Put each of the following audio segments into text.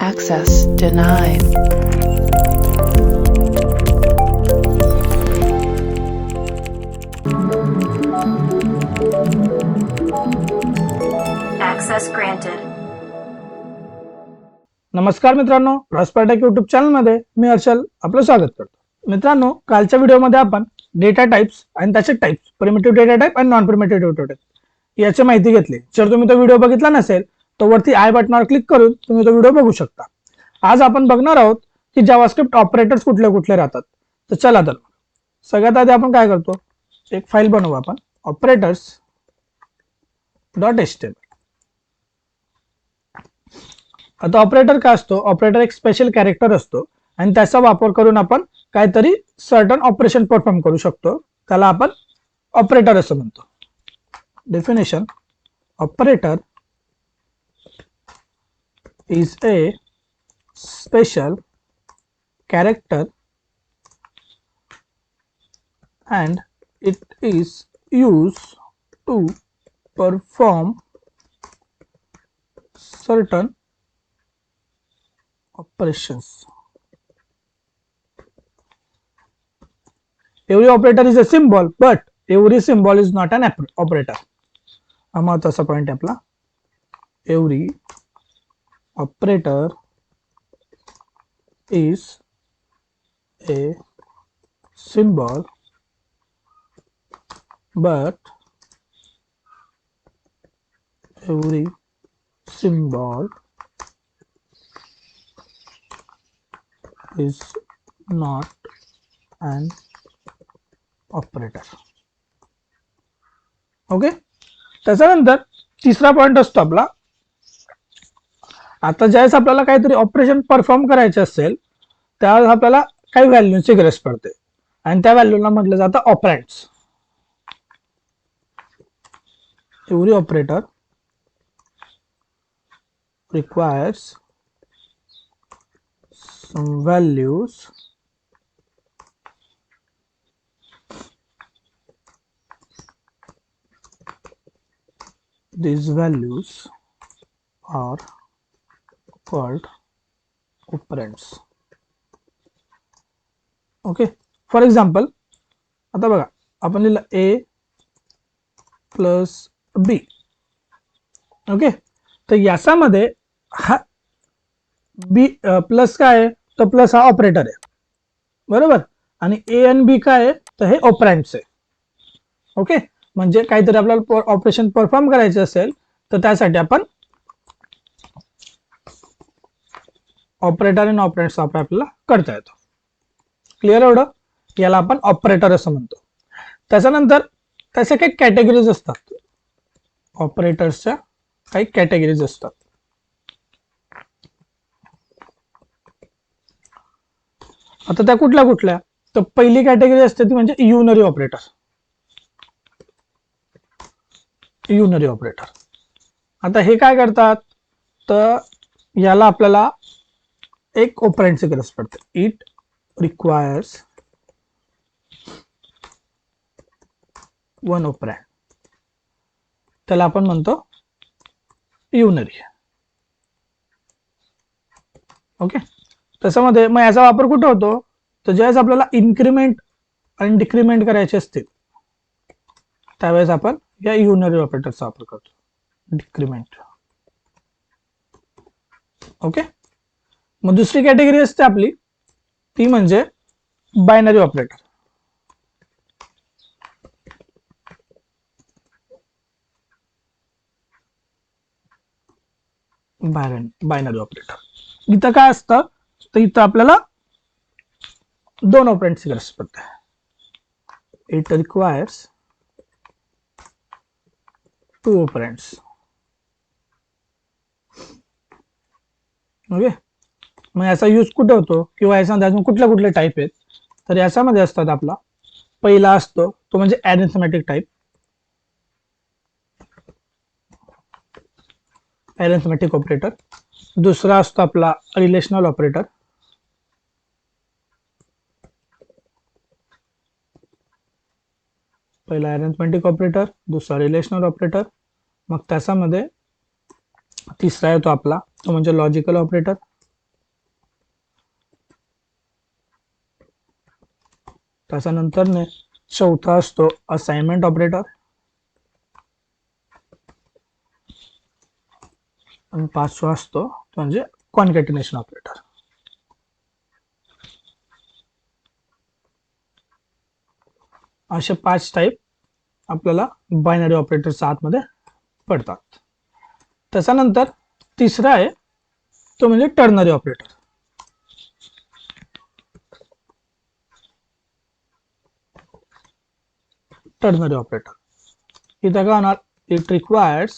Access denied. Access granted. नमस्कार मित्रांनो, रसपाटेक YouTube चॅनलमध्ये मी हर्षल आपलं स्वागत करतो. मित्रांनो, कालच्या व्हिडिओमध्ये आपण डेटा टाइप्स आणि त्याचे टाइप्स, प्रिमिटिव्ह डेटा टाइप आणि नॉन प्रिमिटिव्ह डेटा टाइप याची माहिती घेतली. जर तुम्ही तो व्हिडिओ बघितला नसेल तर वरती आय बटनावर क्लिक करून तुम्ही तो व्हिडिओ बघू शकता. आज आपण बघणार आहोत की जावास्क्रिप्ट ऑपरेटर्स कुठले कुठले राहतात. तर चला तर सगळ्यात आधी आपण काय करतो, एक फाईल बनवू आपण operators.html. आता ऑपरेटर काय असतो, ऑपरेटर एक स्पेशल कॅरेक्टर असतो आणि त्याचा वापर करून आपण काहीतरी सर्टन ऑपरेशन परफॉर्म करू शकतो. त्याला आपण ऑपरेटर असं म्हणतो. Definition: operator is a special character and it is used to perform certain operations. Every operator is a symbol, but every symbol is not an operator. हा महत्वाचा पॉइंट आहे आपला. Every operator is a symbol, but every symbol is not an operator. Okay. त्याच्यानंतर तिसरा point असतो आपला, आता ज्यावेळेस आपल्याला काहीतरी ऑपरेशन परफॉर्म करायचे असेल त्यावेळेस आपल्याला काही व्हॅल्यूची गरज पडते आणि त्या व्हॅल्यूला म्हटलं जातं ऑपरँड्स. Every operator requires some values these values are called operands. Okay. For example आता बघा, आपण लिहिलं a प्लस बी. ओके. तर याच्यामध्ये हा बी प्लस काय आहे, तर प्लस हा ऑपरेटर आहे, बरोबर. आणि ए आणि बी काय आहे, तर हे ऑपरँड्स आहे. ओके. म्हणजे काहीतरी आपल्याला ऑपरेशन परफॉर्म करायचे असेल तर त्यासाठी आपण ऑपरेटर आणि ऑपरँड्स आपल्याला करता येतो. क्लिअर एवढं? याला आपण ऑपरेटर असं म्हणतो. त्याच्यानंतर त्याच्या काही कॅटेगरीज असतात. ऑपरेटर्सच्या काही कॅटेगरीज असतात. आता त्या कुठल्या कुठल्या, तर पहिली कॅटेगरी असते ती म्हणजे युनरी ऑपरेटर. युनरी ऑपरेटर आता हे काय करतात, तर याला आपल्याला एक ऑपरँडची गरज पडते. It requires one operand. त्याला आपण म्हणतो युनरी. ओके. त्याच्यामध्ये मग याचा वापर कुठे होतो, तर ज्यावेळेस आपल्याला इन्क्रीमेंट आणि डिक्रीमेंट करायचे असतील त्यावेळेस आपण या युनरी ऑपरेटरचा वापर करतो. डिक्रीमेंट. ओके. मग दुसरी कॅटेगरी असते आपली, ती म्हणजे बायनरी ऑपरेटर. बायनरी ऑपरेटर इथं काय असतं, तर इथं आपल्याला दोन ऑपरँड्सची गरज पडते. It requires two operands. Okay. मग याचा यूज कुठे होतो किंवा याच्यामध्ये अजून कुठले कुठले टाईप आहेत, तर याच्यामध्ये असतात आपला पहिला असतो तो म्हणजे अरिथमेटिक टाईप. Arithmetic operator. दुसरा असतो आपला रिलेशनल ऑपरेटर. पहिला अरिथमेटिक ऑपरेटर, दुसरा रिलेशनल ऑपरेटर, मग त्याच्यामध्ये तिसरा येतो आपला तो म्हणजे लॉजिकल ऑपरेटर. त्याच्यानंतर चौथा असतो असाइनमेंट ऑपरेटर आणि पाचवा असतो म्हणजे कॉन्कॅटिनेशन ऑपरेटर. असे 5 टाईप आपल्याला बायनरी ऑपरेटरच्या आतमध्ये पडतात. त्याच्यानंतर तिसरा आहे तो म्हणजे टर्नरी ऑपरेटर. टर्नरी ऑपरेटर इथं काय होणार, इट रिक्वायर्स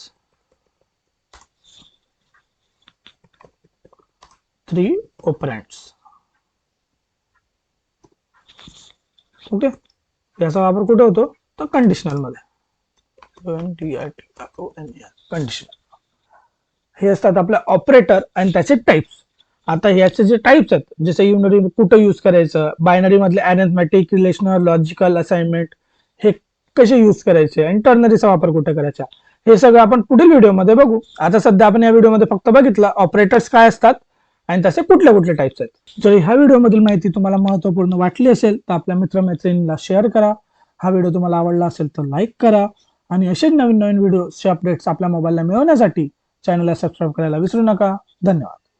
3 ऑपरंड्स. ओके, याचा वापर कुठे होतो तर कंडिशनल मध्ये. कंडिशनल हे असतात आपले ऑपरेटर आणि त्याचे टाइप्स. आता याचे जे टाइप्स आहेत जसे युनरी कुठं यूज करायचं, बायनरी मधले अरिथमेटिक, रिलेशनल, लॉजिकल, असाइनमेंट हे कसे यूज करायचे आणि टर्नरीचा वापर कुठे करायचा हे सगळं आपण पुढील व्हिडिओमध्ये बघू. आता सध्या आपण या व्हिडिओमध्ये फक्त बघितलं ऑपरेटर्स काय असतात आणि त्याचे कुठले कुठले टाइप्स आहेत. जर ह्या व्हिडिओमधील माहिती तुम्हाला महत्त्वपूर्ण वाटली असेल तर आपल्या मित्रमैत्रिणींना शेअर करा. हा व्हिडिओ तुम्हाला आवडला असेल तर लाईक करा आणि असेच नवीन नवीन व्हिडिओचे अपडेट्स आपल्या मोबाईलला मिळवण्यासाठी चॅनलला सबस्क्राईब करायला विसरू नका. धन्यवाद.